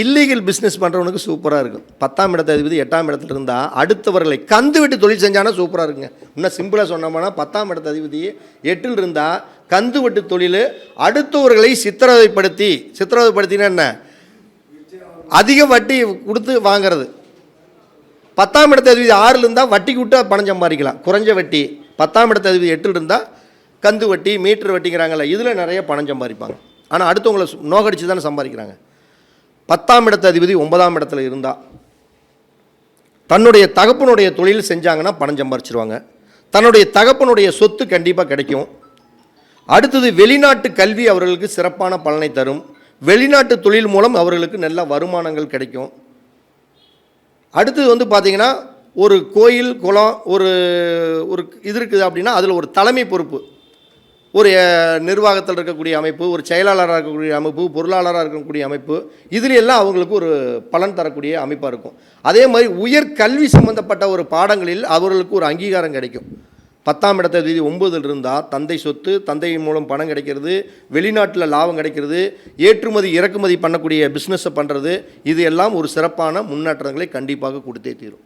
Illegal business பண்ணுறவனுக்கு சூப்பராக இருக்கும். 10ஆம் இடத்த அதிபதி 8ஆம் இடத்துல இருந்தால் அடுத்தவர்களை கந்து விட்டு தொழில் செஞ்சானா சூப்பராக இருக்குங்க. இன்னும் சிம்பிளாக சொன்னோம்னா 10ஆம் இடத்த அதிபதி 8ல் இருந்தால் கந்து விட்டு தொழில் அடுத்தவர்களை சித்திரவதைப்படுத்தினா என்ன, அதிக வட்டி கொடுத்து வாங்கிறது. 10ஆம் இடத்த அதிபதி 6ல் இருந்தால் வட்டிக்கு விட்டு பணம் சம்பாதிக்கலாம், குறைஞ்ச வட்டி. 10ஆம் இடத்த அதிபதி 8ல் இருந்தால் கந்து வட்டி, மீட்டர் வட்டிங்கிறாங்கல்ல, இதில் நிறைய பணம் சம்பாதிப்பாங்க. ஆனால் அடுத்தவங்களை நோகடிச்சு தானே சம்பாதிக்கிறாங்க. 10ஆம் இடத்த அதிபதி 9ஆம் இடத்துல இருந்தால் தன்னுடைய தகப்பனுடைய தொழில் செஞ்சாங்கன்னா பணம் சம்பாரிச்சிருவாங்க. தன்னுடைய தகப்பனுடைய சொத்து கண்டிப்பாக கிடைக்கும். அடுத்தது வெளிநாட்டு கல்வி அவர்களுக்கு சிறப்பான பலனை தரும். வெளிநாட்டு தொழில் மூலம் அவர்களுக்கு நல்ல வருமானங்கள் கிடைக்கும். அடுத்தது பார்த்திங்கன்னா, ஒரு கோயில் குளம் ஒரு ஒரு இது இருக்குது அப்படின்னா அதில் ஒரு தலைமை பொறுப்பு, ஒரு நிர்வாகத்தில் இருக்கக்கூடிய அமைப்பு, ஒரு செயலாளராக இருக்கக்கூடிய அமைப்பு, பொருளாளராக இருக்கக்கூடிய அமைப்பு, இதில் எல்லாம் அவங்களுக்கு ஒரு பலன் தரக்கூடிய அமைப்பாக இருக்கும். அதே மாதிரி உயர் கல்வி சம்பந்தப்பட்ட ஒரு பாடங்களில் அவர்களுக்கு ஒரு அங்கீகாரம் கிடைக்கும். 10ஆம் இடத்த அதிபதி 9ல் இருந்தால் தந்தை சொத்து, தந்தையின் மூலம் பணம் கிடைக்கிறது, வெளிநாட்டில் லாபம் கிடைக்கிறது, ஏற்றுமதி இறக்குமதி பண்ணக்கூடிய பிஸ்னஸை பண்ணுறது, இது எல்லாம் ஒரு சிறப்பான முன்னேற்றங்களை கண்டிப்பாக கொடுத்தே தீரும்.